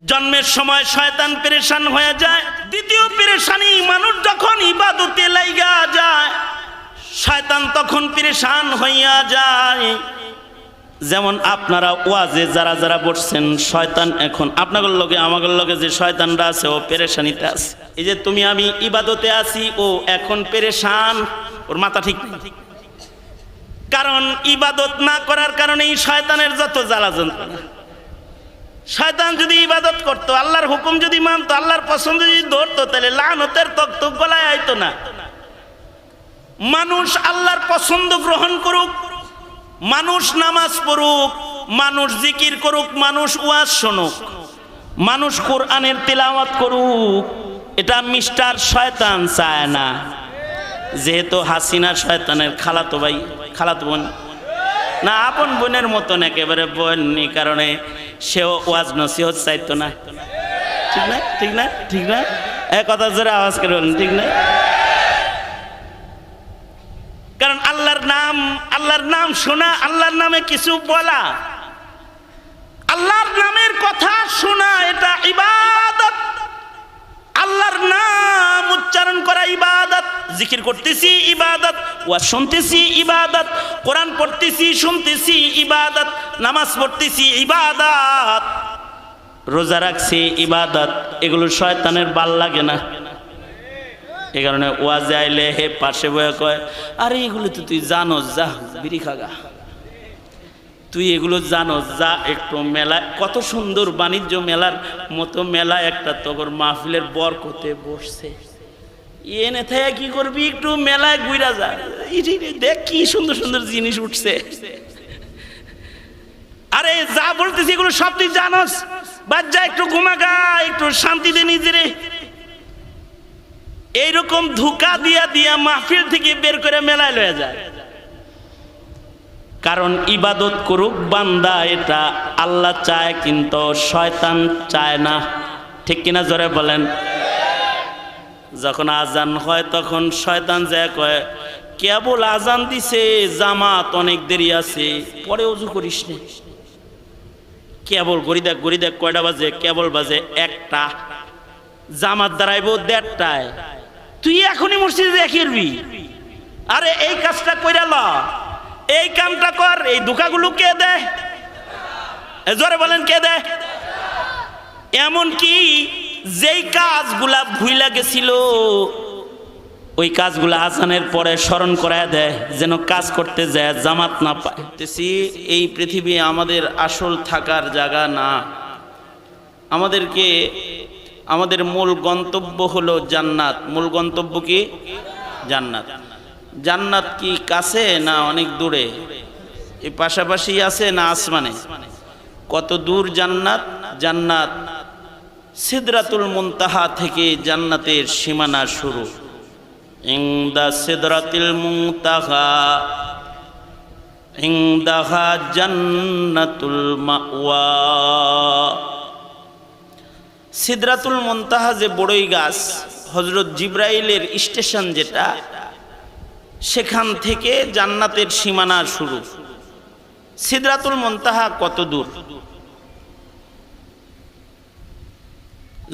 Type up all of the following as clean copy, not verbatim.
জন্মের সময় শয়তান পেরেশান হয়ে যায়। দ্বিতীয় পেরেশানি, মানুষ যখন ইবাদতে লাইগা যায় শয়তান তখন পেরেশান হইয়া যায়। যেমন আপনারা ওয়াজে যারা যারা বসছেন, শয়তান এখন আপনাদের লগে আমাদের লগে যে শয়তানরা আছে ও পেরেশানিতে আছে। এই যে তুমি আমি ইবাদতে আছি, ও এখন পেরেশান, ওর মাথা ঠিক নেই। কারণ ইবাদত না করার কারণেই শয়তানের যত জ্বালা যন্ত্রণা। শয়তান যদি ইবাদত করতো, আল্লাহর হুকুম যদি মানতো, আল্লাহর পছন্দ যদি ধরতো, তাহলে লানতের তক্তক গলায় আইতো না। মানুষ আল্লাহর পছন্দ গ্রহণ করুক, মানুষ নামাজ পড়ুক, মানুষ জিকির করুক, মানুষ ওয়াজ শুনুক, মানুষ কোরআনের তিলাওয়াত করুক, এটা মিস্টার শয়তান চায় না। যেহেতু হাসিনা শয়তানের খালাতো ভাই, খালাতো বোন না, আপন বোনের মতন একেবারে বোননি, কারণে সেও ওয়াজ নসিহত চাইতো না। ঠিক না? ঠিক না? ঠিক না? এক কথা জোরে আওয়াজ করে বলেন, ঠিক না? কারণ আল্লাহর নাম শোনা, আল্লাহর নামে কিছু বলা, আল্লাহর নামের কথা শোনা, এটা ইবাদত। আল্লাহর নাম উচ্চারণ করা ইবাদত। জিকির করতেছি ইবাদত, ওয়াজ শুনতেছি ইবাদত, কোরআন পড়তেছি শুনতেছি ইবাদত, নামাজ পড়তেছি ইবাদত, রোজা রাখছি ইবাদত। এগুলো শয়তানের ভাল লাগে না। এই কারণে ওয়াজে আইলে হে পাশে বয়ে কয়, আরে এগুলো তো তুই জানোস, যা বিড়ি খাগা, তুই এগুলো জানোস, যা একটু মেলায়, কত সুন্দর বাণিজ্য মেলার মতো মেলা একটা তোর মাহফিলের বরকতে বসছে, এনে থেকে কি করবি, একটু মেলায় ঘুরা যা, দেখ কি সুন্দর সুন্দর জিনিস উঠছে। আরে যা বলতেছি এগুলো সব তুই জানোস, বাদ যা, একটু ঘুমাগা, একটু শান্তি দে নিজেরে। এইরকম ধোঁকা দিয়া দিয়া মাহফিল থেকে বের করে মেলায় লয়ে যায়। কারণ ইবাদত করুক বান্দা, এটা আল্লাহ চায়, কিন্তু শয়তান চায় না। ঠিক কিনা জোরে বলেন? যখন আজান হয় তখন শয়তান যায় কয়, কেবল আজান দিছে, জামাত অনেক দেরি আছে, পরে ওযু করিস না। কেবল গড়ি দেখ কয়টা বাজে, কেবল বাজে 1টা, জামাত দাঁড়াইব 1:30টায়, তুই এখনই মসজিদে দেখবি। আরে এই কাজটা কইরা ল, এই কামটা কর। এই ধোঁকাগুলো কে দেয়? জোরে বলেন, কে দেয়? এমন কি যেই কাজগুলা ভুইলা গেছিল, ওই কাজগুলা আজানের পরে স্মরণ করায় দেয়, যেন কাজ করতে যায় জামাত না পাইতেছি। এই পৃথিবী আমাদের আসল থাকার জায়গা না। আমাদের মূল গন্তব্য হলো জান্নাত। মূল গন্তব্য কি? জান্নাত। জান্নাত কি কাছে না অনেক দূরে? এই পাশাপাশি আছে না আসমানে? কত দূর জান্নাত? জান্নাত সিদরাতুল মুনতাহা থেকে জান্নাতের সীমানা শুরু। ইনদা সিদরাতিল মুনতাহা ইনদাহা জান্নাতুল মাওয়া। সিদরাতুল মুনতাহা যে বড়ই গাছ, হযরত জিবরাইলের স্টেশন যেটা, সেখান থেকে জান্নাতের সীমানা শুরু। সিদরাতুল মুনতাহা কত দূর?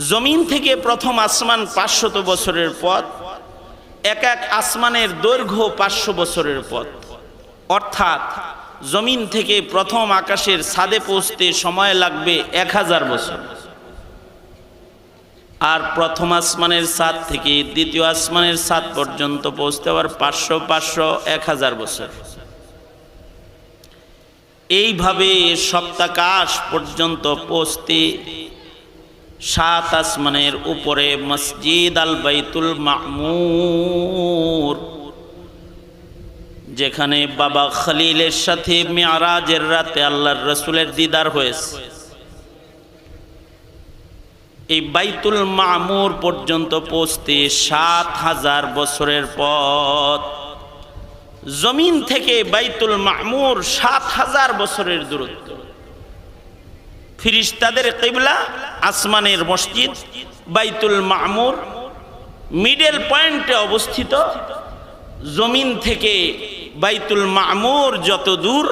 জমিন থেকে প্রথম আসমান 500 বছরের পথ, এক এক আসমানের দৈর্ঘ্য 500 বছরের পথ। অর্থাৎ জমিন থেকে প্রথম আকাশের ছাদে পৌঁছতে সময় লাগবে 1000 বছর। আর প্রথম আসমানের ছাদ থেকে দ্বিতীয় আসমানের ছাদ পর্যন্ত পৌঁছতে আবার 500 1000 বছর। এইভাবে সপ্তাকাশ পর্যন্ত পৌঁছতে 7 আসমানের উপরে মসজিদ আল বাইতুল মামুর, যেখানে বাবা খলিলের সাথে মিরাজের রাতে আল্লাহর রাসূলের দিদার হয়েছে, এই বাইতুল মামুর পর্যন্ত পৌঁছতে 7000 বছরের পথ। জমিন থেকে বাইতুল মামুর 7000 বছরের দূরত্ব। ফেরেশতাদের কিবলা আসমানের মসজিদ বাইতুল মামুর, মিডল পয়েন্টে অবস্থিত। জমিন থেকে বাইতুল মামুর যত দূর,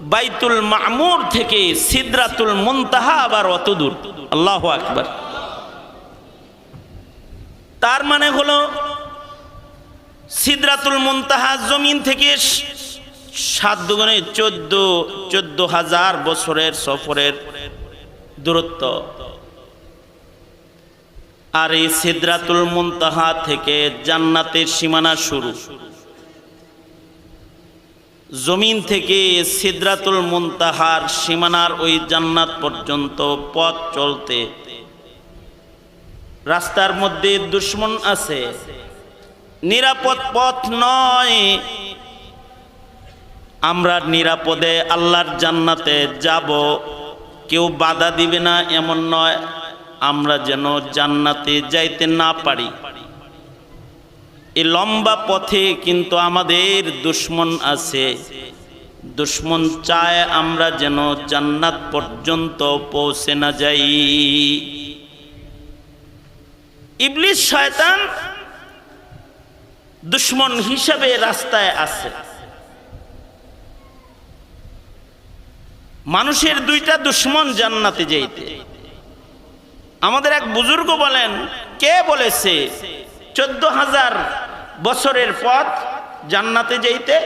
বাইতুল মামুর থেকে সিদরাতুল মুনতাহা আবার অত দূর। আল্লাহু আকবার। তার মানে হলো সিদরাতুল মুনতাহা জমিন থেকে 7 দুগুণে 14,000 বছরের সফরের দূরত্ব। আর এই সিদরাতুল মুনতাহা থেকে জান্নাতের সীমানা শুরু। জমিন থেকে সিদরাতুল মুনতাহার সীমানার ওই জান্নাত পর্যন্ত পথ চলতে রাস্তার মধ্যে দুশমন আছে, নিরাপদ পথ নয়। আমরা নিরাপদে আল্লাহর জান্নাতে যাব, কেউ বাধা দিবে না এমন নয়। আমরা যেন জান্নাতে যাইতে না পারি, এই লম্বা পথে কিন্তু আমাদের দুশমন আছে। দুশমন চায় আমরা যেন জান্নাত পর্যন্ত পৌঁছে না যাই। ইবলিস শয়তান দুশমন হিসাবে রাস্তায় আছে। মানুষের 2টা দুশমন জান্নাতে যাইতে। আমাদের এক বুজুর্গ বলেন, কে বলেছে 14,000 বছরের পথ জান্নাতে যাইতে?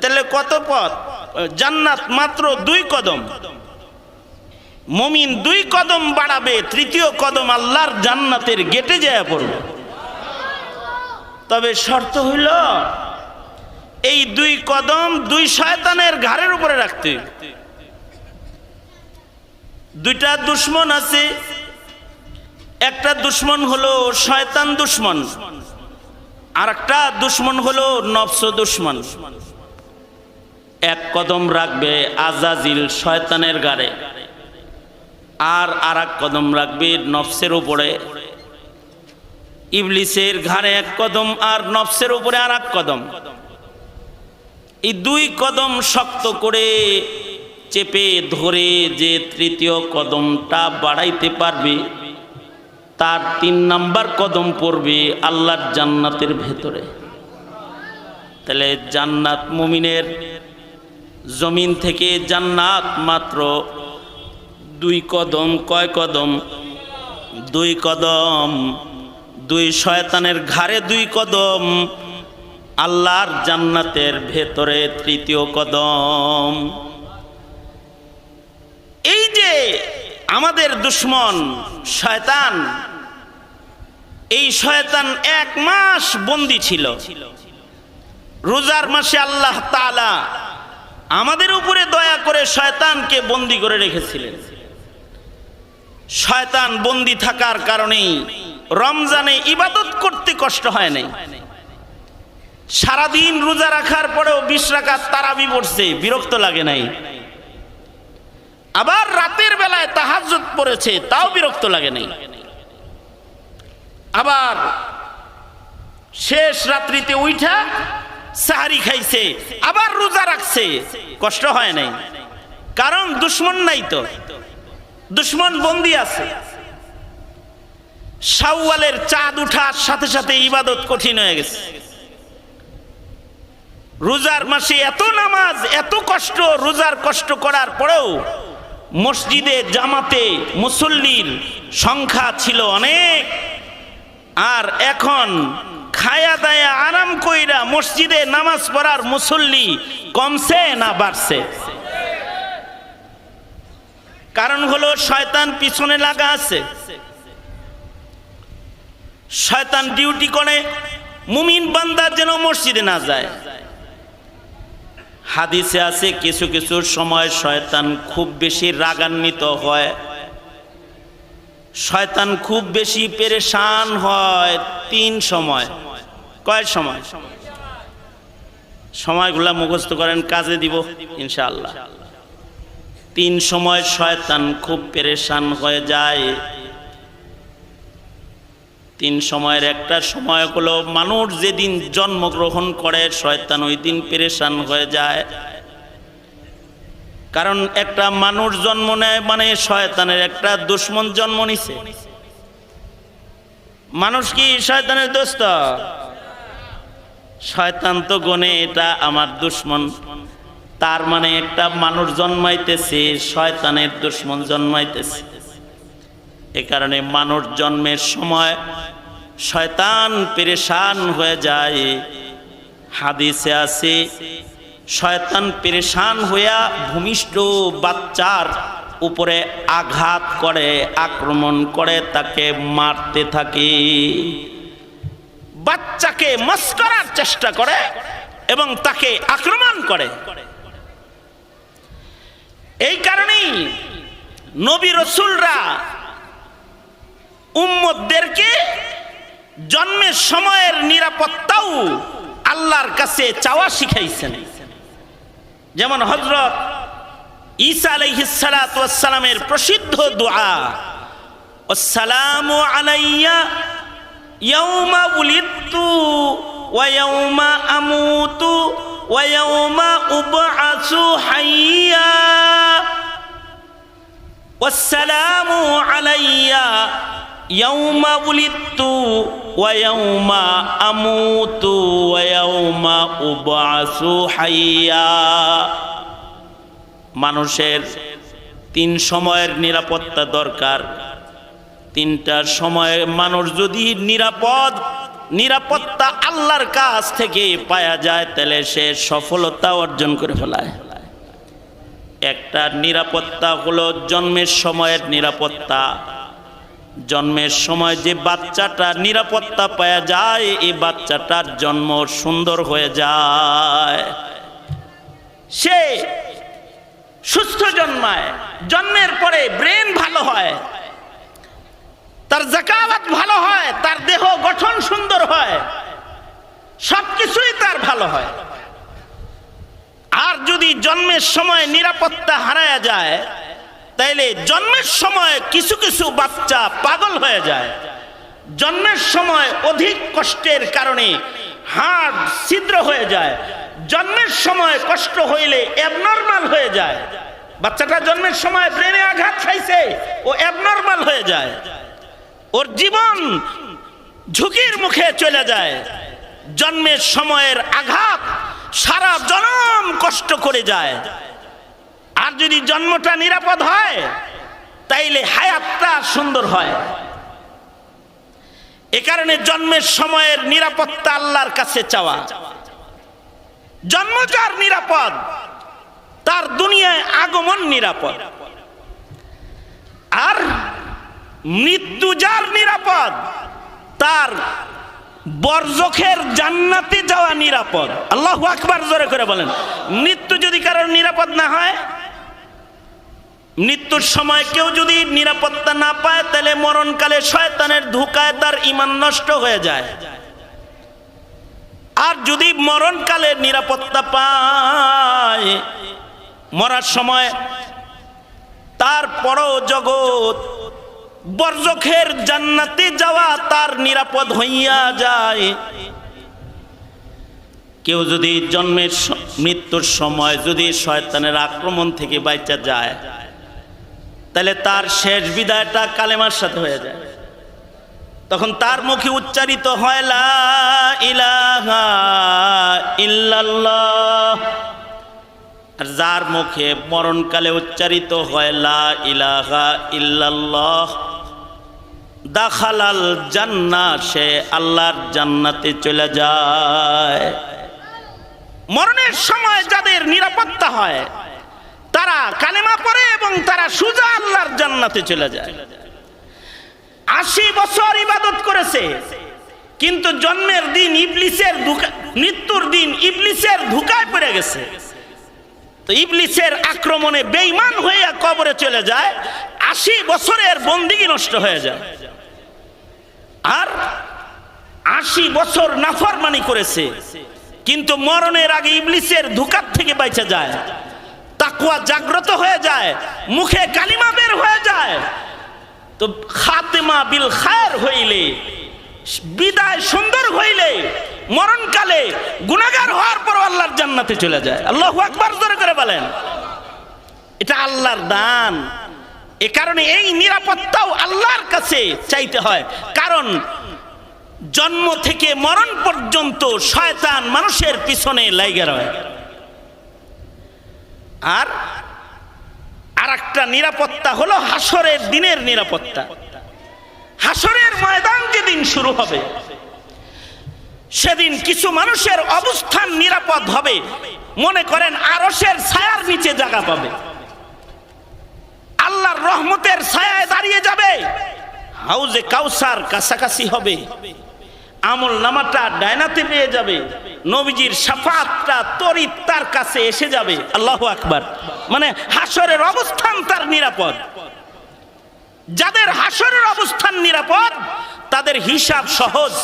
তাহলে কত পথ? জান্নাত মাত্র 2 কদম। মুমিন 2 কদম বাড়াবে, 3য় কদম আল্লাহর জান্নাতের গেটে যায় পড়বে। তবে শর্ত হইল এই 2 কদম 2 শয়তানের ঘাড়ের উপরে রাখতে। 2টা দুশমন আছে। একটা দুশমন হলো শয়তান দুশমন, আর একটা দুশমন হলো নফস দুশমন। 1 কদম রাখবে আজাজিল শয়তানের ঘাড়ে, আর 1 কদম রাখবে নফসের উপরে। ইবলিসের ঘাড়ে 1 কদম আর নফসের উপরে 1 কদম। এই 2 কদম শক্ত করে চেপে ধরে যে 3য় কদমটা বাড়াইতে পারবে, তার 3 নাম্বার কদম পড়বে আল্লাহর জান্নাতের ভেতরে। তাহলে জান্নাত মুমিনের জমিন থেকে জান্নাত মাত্র 2 কদম। কয় কদম? 2 কদম। 2 শয়তানের ঘাড়ে 2 কদম, আল্লাহর জান্নাতের ভেতরে 3য় কদম। এই যে আমাদের দুশমন শয়তান, এই শয়তান 1 মাস বন্দী ছিল। রোজার মাসে আল্লাহ তাআলা আমাদের উপরে দয়া করে শয়তানকে বন্দী করে রেখেছিলেন। শয়তান বন্দী থাকার কারণেই রমজানে ইবাদত করতে কষ্ট হয় নাই। সারাদিন রোজা রাখার পরেও 20 রাকাত তারাবি পড়ছে, বিরক্ত লাগে নাই। আবার রাতের বেলায় তাহাজ্জুদ পড়েছে, তাও বিরক্ত লাগে নাই। আবার শেষ রাত্রিতে উঠা সাহারি খাইছে, আবার রোজা রাখছে, কষ্ট হয় নাই। কারণ দুশমন নাই তো, দুশমন বন্দী আছে। শাওয়ালের চাঁদ উঠার সাথে সাথে ইবাদত কঠিন হয়ে গেছে। রোজার মাসে এত নামাজ, এত কষ্ট, রোজার কষ্ট করার পরেও মসজিদে জামাতে মুসল্লির সংখ্যা ছিল অনেক। আর এখন খায়া দায়া আরাম কইরা মসজিদে নামাজ পড়ার মুসল্লি কমছে না বাড়ছে? কারণ হলো শয়তান পিছনে লাগা আছে। শয়তান ডিউটি করে মুমিন বান্দা যেন মসজিদে না যায়। হাদিসে আছে কিছু কিছু সময় শয়তান খুব বেশি রাগান্বিত হয়, শয়তান খুব বেশি পেরেশান হয় 3 সময়। কয় সময়? সময়গুলা মুখস্থ করেন, কাজে দিব ইনশাআল্লাহ। 3 সময় শয়তান খুব পেরেশান হয়ে যায়। 3 সময়ের একটা সময় হলো মানুষ যেদিন জন্মগ্রহণ করে শয়তান ওই দিন পেরেশান হয়ে যায়। কারণ একটা মানুষ জন্ম নেয় মানে শয়তানের একটা দুশমন জন্ম নিছে। মানুষ কি শয়তানের দোস্ত? শয়তান তো গনে এটা আমার দুশমন। তার মানে একটা মানুষ জন্মাইতেছে, শয়তানের দুশমন জন্মাইতেছে। এ কারণে মানুষ জন্মের সময় শয়তান পেরেশান হয়ে যায়। হাদিসে আছে শয়তান পেরেশান হইয়া ভূমিষ্ঠ বাচ্চার উপরে আঘাত করে, আক্রমণ করে, তাকে মারতে থাকে, বাচ্চাকে মস্করার চেষ্টা করে এবং তাকে আক্রমণ করে। এই কারণেই নবী রাসূলরা উম্মতদেরকে জন্মের সময়ের নিরাপত্তাও আল্লাহর কাছে চাওয়া শিখাইছেন। যেমন হযরত ঈসা আলাইহিস সালাতু ওয়াস সালামের প্রসিদ্ধ দোয়া, আসসালামু আলাইয়া ইয়াউমা উলিদতু ওয়া ইয়াউমা আমুতু ওয়া ইয়াউমা উবআসু হাইয়া, আসসালামু আলাইয়া ইয়াউমা উলিদতু ওয়া ইয়াউমা আমুতু ওয়া ইয়াউমা উবআসু হাইয়া। মানুষের তিন সময়ের নিরাপত্তা দরকার। তিনটা সময়ে মানুষ যদি নিরাপত্তা আল্লাহর কাছ থেকে পাওয়া যায়, তাহলে সে সফলতা অর্জন করে ফেলায়। একটা নিরাপত্তা হলো জন্মের সময়ের নিরাপত্তা। জন্মের সময় যে বাচ্চাটা নিরাপত্তা পাওয়া যায়, এই বাচ্চাটার জন্ম সুন্দর হয়ে যায়, সে সুস্থ জন্মায়। জন্মের পরে ব্রেন ভালো হয়, তার যাকাত ভালো হয়, তার দেহ গঠন সুন্দর হয়, সবকিছুই তার ভালো হয়। আর যদি জন্মের সময় নিরাপত্তা হারায় যায়, তাইলে জন্মের সময় কিছু কিছু বাচ্চা পাগল হয়ে যায়। জন্মের সময় অধিক কষ্টের কারণে হাড় ছিদ্র হয়ে যায়। জন্মের সময় কষ্ট হইলে অ্যাবনর্মাল হয়ে যায়। বাচ্চাটা জন্মের সময় ব্রেনে আঘাত খাইছে, ও অ্যাবনর্মাল হয়ে যায়, ওর জীবন ঝুঁকির মুখে চলে যায়। জন্মের সময়ের আঘাত সারা জনম কষ্ট করে যায়। আর যদি জন্মটা নিরাপদ হয়, তাইলে হায়াতটা সুন্দর হয়। এ কারণে জন্মের সময়ের নিরাপত্তা আল্লাহর কাছে চাওয়া। জন্ম যার নিরাপদ, তার দুনিয়ায় আগমন নিরাপদ। আর মৃত্যু যার নিরাপদ, তার বরজখের জান্নাতে যাওয়া নিরাপদ। আল্লাহু আকবার, জোরে করে বলেন। মৃত্যু যদি কারোর নিরাপদ না হয়, মৃত্যুর সময় কেউ যদি নিরাপত্তা না পায়, তাহলে মরণকালে শয়তানের ধোঁকায় তার ঈমান নষ্ট হয়ে যায়। আর যদি মরণকালে নিরাপত্তা পায়, মরার সময় তার পর জগৎ বরজখের জান্নাতে যাওয়া তার নিরাপদ হইয়া যায়। কেউ যদি জন্মের মৃত্যুর সময় যদি শয়তানের আক্রমণ থেকে বাঁচা যায়, তাহলে তার শেষ বিদায়টা কালেমার সাথে হয়ে যায়। তখন তার মুখে উচ্চারিত হয় লা ইলাহা ইল্লাল্লাহ। আর যার মুখে মরণকালে উচ্চারিত হয় লা ইলাহা ইল্লাল্লাহ, দাখালাল জান্নাহ, সে আল্লাহর জান্নাতে চলে যায়। মরণের সময় যাদের নিরাপত্তা হয়, তারা কালেমা পড়ে এবং তারা সোজা আল্লাহর জান্নাতে চলে যায়। 80 বছর ইবাদত করেছে, কিন্তু জন্মের দিন ইবলিসের ধোঁকা, মৃত্যুর দিন ইবলিসের ধোঁকায় পড়ে গেছে। তো ইবলিসের আক্রমণে বেঈমান হয়ে কবরে চলে যায়। 80 বছরের বন্দিগি নষ্ট হয়ে যায়। আর 80 বছর নাফরমানি করেছে, কিন্তু মরণের আগে ইবলিসের ধোঁকার থেকে বাইচা যায়। তাকওয়া জাগ্রত হয়ে যায়, মুখে কালিমা বের হয়ে যায়। তো খাতেমা বিল খায়ের হইলে, বিদায় সুন্দর হইলে, মরণকালে গুনাহগার হওয়ার পর আল্লাহর জান্নাতে চলে যায়। আল্লাহু আকবার, জোরে করে বলেন। এটা আল্লাহর দান। এ কারণে এই নিরাপত্তাও আল্লাহর কাছে চাইতে হয়। কারণ জন্ম থেকে মরণ পর্যন্ত শয়তান মানুষের পিছনে লাইগা রয়। আর আরেকটা নিরাপত্তা হলো হাসরের দিনের নিরাপত্তা। হাসরের ময়দান যেদিন শুরু হবে সেদিন কিছু মানুষের অবস্থান নিরাপদ হবে। মনে করেন আরশের ছায়ার নিচে জায়গা পাবে, আল্লাহর রহমতের ছায়ায় দাঁড়িয়ে যাবে, হাউজে কাউসার কাছাকাছি হবে, আমল নামাটা ডায়নাতে পেয়ে যাবে, নবীজির শাফাআতটা তরিত তার কাছে এসে যাবে। আল্লাহু আকবার। মানে হাসরের অবস্থান তার নিরাপদ। যাদের হাসরের অবস্থান নিরাপদ তাদের হিসাব সহজ,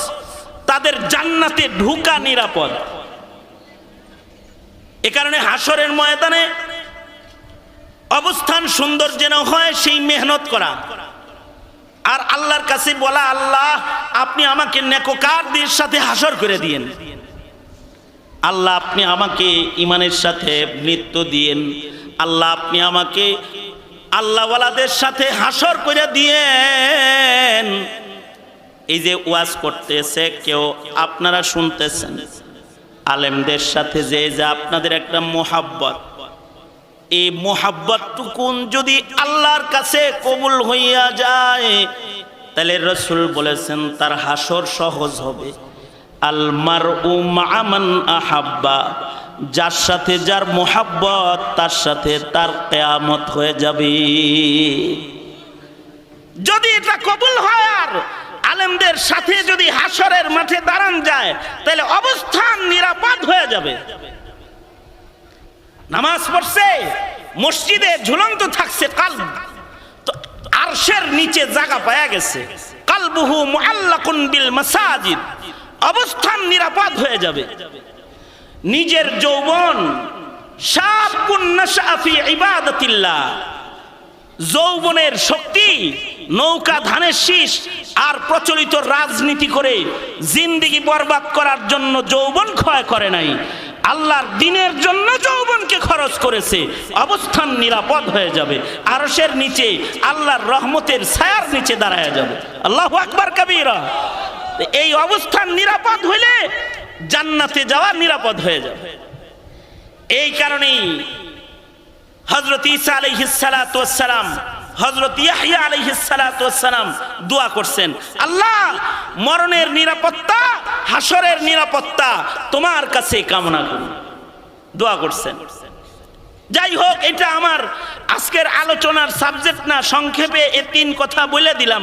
তাদের জান্নাতে ঢোকা নিরাপদ। এ কারণে হাসরের ময়দানে অবস্থান সুন্দর যেন হয় সেই মেহনত করা, আর আল্লাহর কাছে বলা, আল্লাহ আপনি আমাকে নেককারদের সাথে হাসর করে দিয়েন, আল্লাহ আপনি আমাকে ইমানের সাথে মৃত্যু দিয়েন, আল্লাহ আপনি আমাকে আল্লাহওয়ালাদের সাথে হাসর করে দিয়েন। এই যে ওয়াজ করতেছে কেউ, আপনারা শুনতেছেন, আলেমদের সাথে যে আপনাদের একটা মোহাব্বত, এই মোহাব্বতটুকুন যদি আল্লাহর কাছে কবুল হইয়া যায় তাহলে রাসূল বলেছেন তার হাসর সহজ হবে। আল মারউ মা মান আহাব্বা, যার সাথে যার মোহাব্বত তার সাথে তার কিয়ামত হয়ে যাবে। যদি এটা কবুল হয় আর আলেমদের সাথে যদি হাসরের মাঠে দাঁড়ান যায় তাহলে অবস্থান নিরাপদ হয়ে যাবে। নামাজ পড়ছে, মসজিদে ঝুলন্ত থাকছে কালব, তো আরশের নিচে জায়গা পাওয়া গেছে, কালবুহু মুআল্লাকুন বিল মাসাজিদ, অবস্থান নিরাপদ হয়ে যাবে। নিজের যৌবন, শাবুন নাশা ফি ইবাদাতিল্লাহ, যৌবনের শক্তি নৌকা ধানের শীষ আর প্রচলিত রাজনীতি করে জিন্দেগি বরবাদ করার জন্য যৌবন ক্ষয় করে নাই, আল্লাহর দ্বীনের জন্য যৌবনকে খরচ করেছে। অবস্থান নিরাপদ হয়ে যাবে, আরশের নিচে আল্লাহর রহমতের ছায়ার নিচে দাঁড়ায় যাবে। আল্লাহু আকবার কবীরা। এই অবস্থান নিরাপদ হইলে জান্নাতে যাওয়া নিরাপদ হয়ে যাবে। এই কারণেই হযরত ঈসা আলাইহিস সালাতু ওয়াস সালাম, হযরত ইয়াহইয়া আলাইহিস সালাতু ওয়াস সালাম দোয়া করছেন, আল্লাহ মরণের নিরাপত্তা, হাসরের নিরাপত্তা তোমার কাছে কামনা করি, দোয়া করছেন। যাই হোক, এটা আমার আজকের আলোচনার সাবজেক্ট না, সংক্ষেপে এই তিন কথা বলে দিলাম।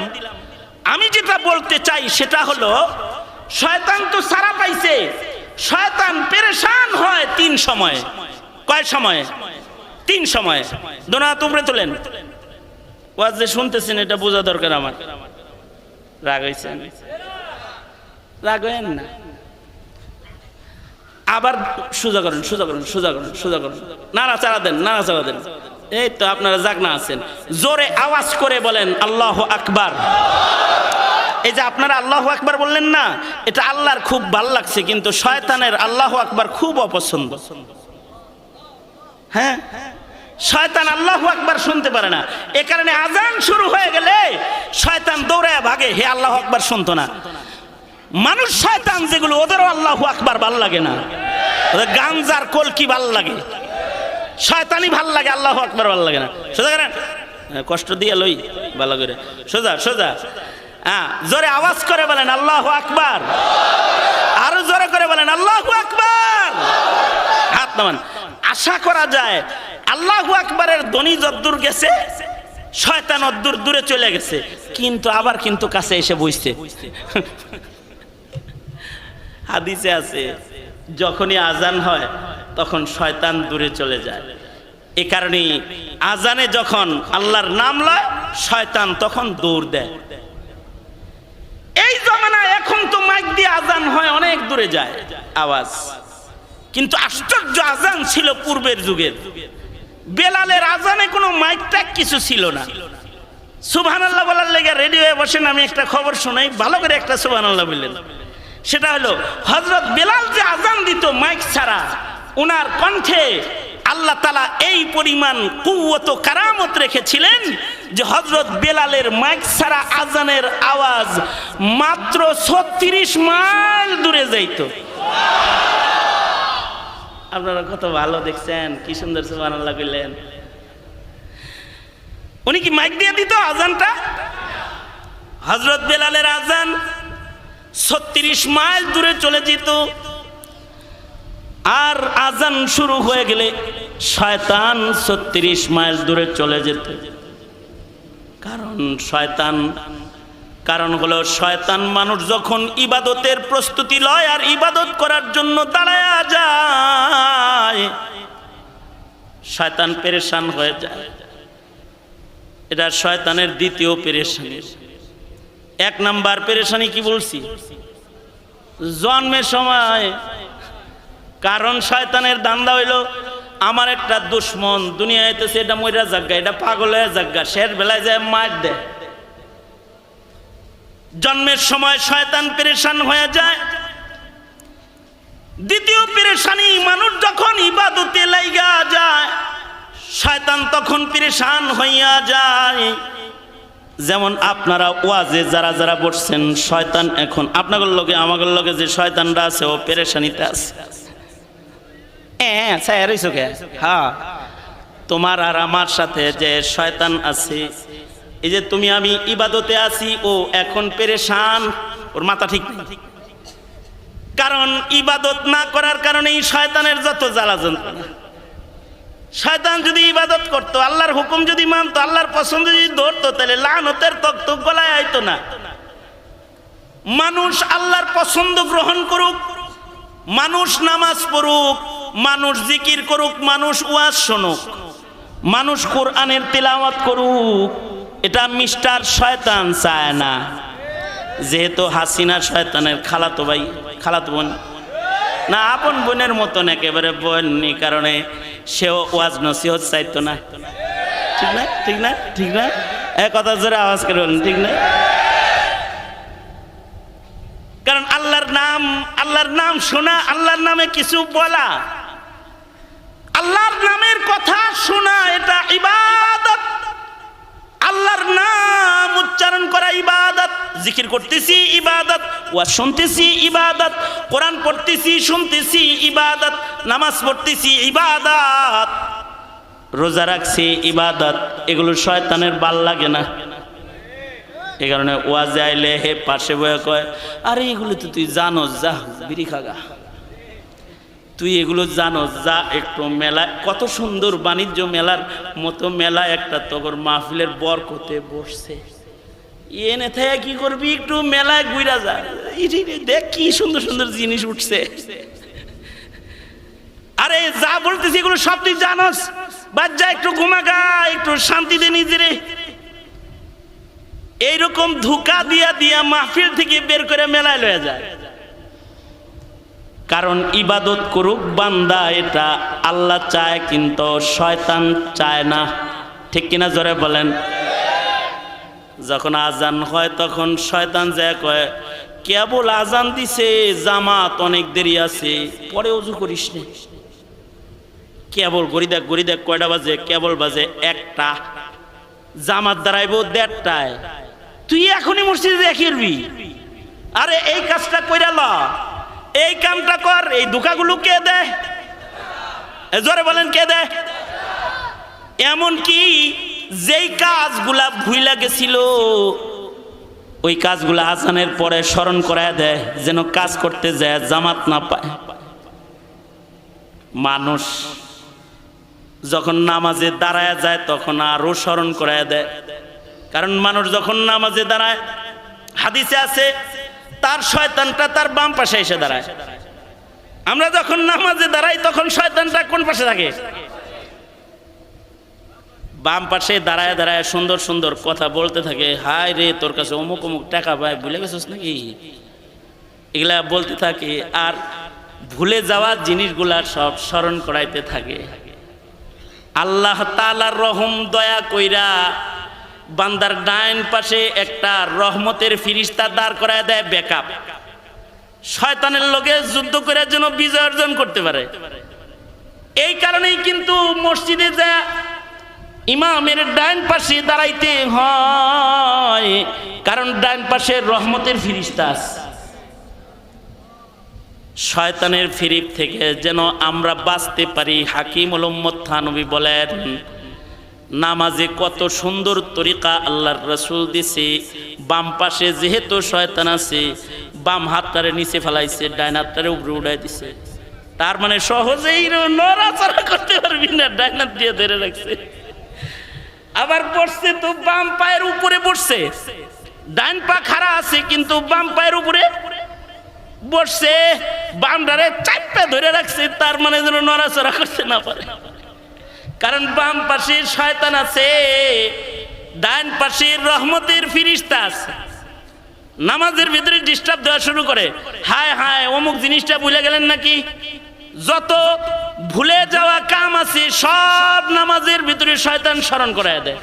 আমি যেটা বলতে চাই সেটা হলো, শয়তান তো সারা পাইছে, শয়তান পেরেশান হয় তিন সময়ে। কয় সময়ে? তিন সময়ে। দোনা তোমরা তোলেন, ওয়াজ যে শুনতেছেন এটা বোঝা দরকার আমার। রাগ হয়েছেন? রাগ হয়েন না, আবার সোজা করেন, সোজা করেন, সোজা করেন, সোজা করেন, নাড়াচাড়া দেন, নাড়াচাড়া দেন। এই তো আপনারা জাগনা আছেন, জোরে আওয়াজ করে বলেন আল্লাহু আকবার। এই যে আপনারা আল্লাহু আকবার বললেন না, এটা আল্লাহর খুব ভালো লাগছে, কিন্তু শয়তানের আল্লাহু আকবার খুব অপছন্দ। হ্যাঁ, শয়তান আল্লাহু আকবার শুনতে পারে না। এ কারণে আজান শুরু হয়ে গেলে শয়তান দৌড়ায় ভাগে, হে আল্লাহু আকবার শুনতো না। মানুষ শয়তান যেগুলো, ওদেরও আল্লাহু আকবার ভাল লাগে না, ওদের গাঞ্জার কলকি ভাল লাগে, শয়তানি ভাল লাগে, আল্লাহু আকবার ভাল লাগে না। সোজা করেন, কষ্ট দিয়ে লই ভালো করে, সোজা সোজা। হ্যাঁ, জোরে আওয়াজ করে বলেন আল্লাহু আকবার, আরো জোরে করে বলেন আল্লাহু আকবার। হাত নামান। আশা করা যায় আল্লাহু আকবারের ধ্বনি যদ্দূর গেছে শয়তান অদ্দূর দূরে চলে গেছে, কিন্তু আবার কিন্তু কাছে এসে বসছে। হাদিসে আছে যখনই আজান হয় তখন শয়তান দূরে চলে যায়। এ কারণে আজানে যখন আল্লাহর নাম লয় শয়তান তখন দৌড় দেয়। এই জমানায় এখন তো মাইক দিয়ে আজান হয়, অনেক দূরে যায় আওয়াজ, কিন্তু আশ্চর্য আজান ছিল পূর্বের যুগের। বেলালের আজানে কোনো মাইক ট্যাক কিছু ছিল না। সুবহানাল্লাহ বলার লেগে রেডিওয়ে বসেন, আমি একটা খবর শোনাই, ভালো করে একটা সুবহানাল্লাহ বললেন। সেটা হলো হযরত বেলাল যে আজান দিত মাইক ছাড়া, ওনার কণ্ঠে আল্লাহ তাআলা এই পরিমাণ কুওয়াত ও কারামত রেখেছিলেন যে হযরত বেলালের মাইক ছাড়া আজানের আওয়াজ মাত্র 36 মাইল দূরে যাইত। আপনারা কত ভালো দেখছেন, কি সুন্দর সুবহানাল্লাহ কইলেন। উনি কি মাইক দিয়ে দিত আজানটা? হযরত বেলালের আজান 36 মাইল দূরে চলে যেত, আর আজান শুরু হয়ে গেলে শয়তান 36 মাইল দূরে চলে যেত। কারণ হলো শয়তান মানুষ যখন ইবাদতের প্রস্তুতি লয় আর ইবাদত করার জন্য দাঁড়ায়া যায়, শয়তান পেরেশান হয়ে যায়। এটা শয়তানের দ্বিতীয় পেরেশানি। 1 নাম্বার পেরেশানি কি বলছি? জন্মের সময়। কারণ শয়তানের দান্দা হইল আমার একটা দুশ্মন দুনিয়া আইতেছে, এটা মইরা জায়গা, এটা পাগল হয়ে জায়গা, শেষ বেলায় যায় মার দেয়। জন্মের সময় শয়তান পেরেশান হয়ে যায়। দ্বিতীয় পেরেশানি, মানুষ যখন ইবাদতে লাইগা যায় শয়তান তখন পেরেশান হইয়া যায়। যেমন আপনারা ওয়াজে যারা যারা বসছেন, শয়তান এখন আপনাদের লগে আমাদের লগে যে শয়তানরা আছে ও পেরেশানিতে আছে। হ্যাঁ, তোমার আর আমার সাথে যে শয়তান আছে, এই যে তুমি আমি ইবাদতে আছি, ও এখন পেরেশান, ওর মাথা ঠিক নেই। কারণ ইবাদত না করার কারণেই শয়তানের যত জ্বালা যন্ত্রণা। শয়তান যদি ইবাদত করতো, আল্লাহর হুকুম যদি মানতো, আল্লাহর পছন্দ যদি ধরতো, তাহলে লানতের তক্ত গলায় আইতো না। মানুষ আল্লাহর পছন্দ গ্রহণ করুক, মানুষ নামাজ পড়ুক, মানুষ জিকির করুক, মানুষ ওয়াজ শুনুক, মানুষ কোরআনের তিলাওয়াত করুক, এটা মিস্টার শয়তান চায় না। যেহেতু হাসিনা শয়তানের খালাতো ভাই, খালাতো বোন না, আপন বোনের মতন একেবারে বোননি, কারণে সেও ওয়াজ নসিহত চাইতো না। ঠিক না? ঠিক না? ঠিক না? এক কথা জোরে আওয়াজ করে বলেন, ঠিক না? কারণ আল্লাহর নাম শোনা, আল্লাহর নামে কিছু বলা, আল্লাহর নামের কথা শোনা, এটা ইবাদত। আল্লাহর নাম উচ্চারণ করা ইবাদত। জিকির করতেছি ইবাদত, ওয়াজ শুনতেছি ইবাদত, কোরআন পড়তেছি শুনতেছি ইবাদত, নামাজ পড়তেছি ইবাদত, রোজা রাখছি ইবাদত। এগুলো শয়তানের ভাল লাগে না। এই কারণে ওয়াজে আইলে হে পাশে বয়ে কয়, আরে এগুলো তো তুই জানোস, যা বিড়ি খাগা, তুই এগুলো জানোস, যা একটু মেলায়, কত সুন্দর বাণিজ্য মেলার মতো মেলা একটা তগর মাহফিলের বরকতে বসছে, এনে থেকে কি করবি, একটু মেলায় ঘুরা যা, দেখ কি সুন্দর সুন্দর জিনিস উঠছে। আরে যা বলতেছি এগুলো সব তুই জানোস, বাদ যা, একটু ঘুমাগা, একটু শান্তিতে নিজেরে। এইরকম ধোঁকা দিয়া দিয়া মাহফিল থেকে বের করে মেলায় লয়ে যায়। কারণ ইবাদত করুক বান্দা, এটা আল্লাহ চায়, কিন্তু শয়তান চায় না। ঠিক কিনা জোরে বলেন? যখন আজান হয় তখন শয়তান যায় কয়, কেবল আজান দিছে, জামাত অনেক দেরি আছে, পরে ওযু করিস না। কেবল গড়ি দেখ কয়টা বাজে, কেবল বাজে 1টা, জামাত দাঁড়াইবো 1:30টায়, তুই এখনই মসজিদে দেখবি। আরে এই কাজটা কইরা ল, এই কামটা কর। এই ধোঁকাগুলো কে দেয়? জোরে বলেন, কে দেয়? এমন কি যেই কাজগুলা ভুইলা গেছিল, ওই কাজগুলা আজানের পরে স্মরণ করায় দেয়, যেন কাজ করতে যায় জামাত না পায়। মানুষ যখন নামাজে দাঁড়ায় যায় তখন আরো স্মরণ করায় দেয়। কারণ মানুষ যখন নামাজে দাঁড়ায়, হাদিসে আছে তার শয়তানটা তার বাম পাশে এসে দাঁড়ায়। আমরা যখন নামাজে দাঁড়াই তখন শয়তানটা কোন পাশে থাকে? বাম পাশে দাঁড়ায় দাঁড়ায় সুন্দর সুন্দর কথা বলতে থাকে, হায় রে তোর কাছে অমুক অমুক টাকা পায়, ভুলে গেছিস নাকি, এগুলা বলতে থাকে। আর ভুলে যাওয়া জিনিসগুলা সব স্মরণ করাইতে থাকে। আল্লাহ তাআলার রহম দয়া কইরা বান্দার ডাইন পাশে একটা রহমতের ফিরিস্তা দাঁড় করায় দেয়, ব্যাকআপ, শয়তানের লগে যুদ্ধ করে যেন বিজয় অর্জন করতে পারে। এই কারণেই কিন্তু মসজিদে যা ইমামের ডাইন পাশে দাঁড়াইতে হয়, কারণ ডাইন পাশে রহমতের ফিরিস্তা আছে। শয়তানের ফিরিপ থেকে যেন আমরা বাঁচতে পারি। হাকিমুল উম্মত থানবী বলেন, নামাজে কত সুন্দর তরিকা আল্লাহর রাসূল দিছে। বাম পাশে যেহেতু শয়তান আছে, বাম হাতটারে নিচে ফেলাইছে, ডাইন হাতটারে উপরে উঠাই দিছে। তার মানে সহজেই নড়াচড়া করতে পারবি না, ডাইন হাত দিয়ে ধরে রাখছে। আবার বসছে তো বাম পায়ের উপরে বসছে, ডাইন পা খাড়া আছে কিন্তু বাম পায়ের উপরে বসছে, বামটারে চাপটা ধরে রাখছে। তার মানে যেন নড়াচড়া করতে না পারে, কারণ বাম পাশে শয়তান আছে, ডান পাশে রহমতের ফিরিস্তা আছে। নামাজের ভিতরে ডিস্টার্ব দেওয়া শুরু করে, হায় হায় অমুক জিনিসটা ভুলে গেলেন নাকি। যত ভুলে যাওয়া কাম আছে সব নামাজের ভিতরে শয়তান স্মরণ করায় দেয়।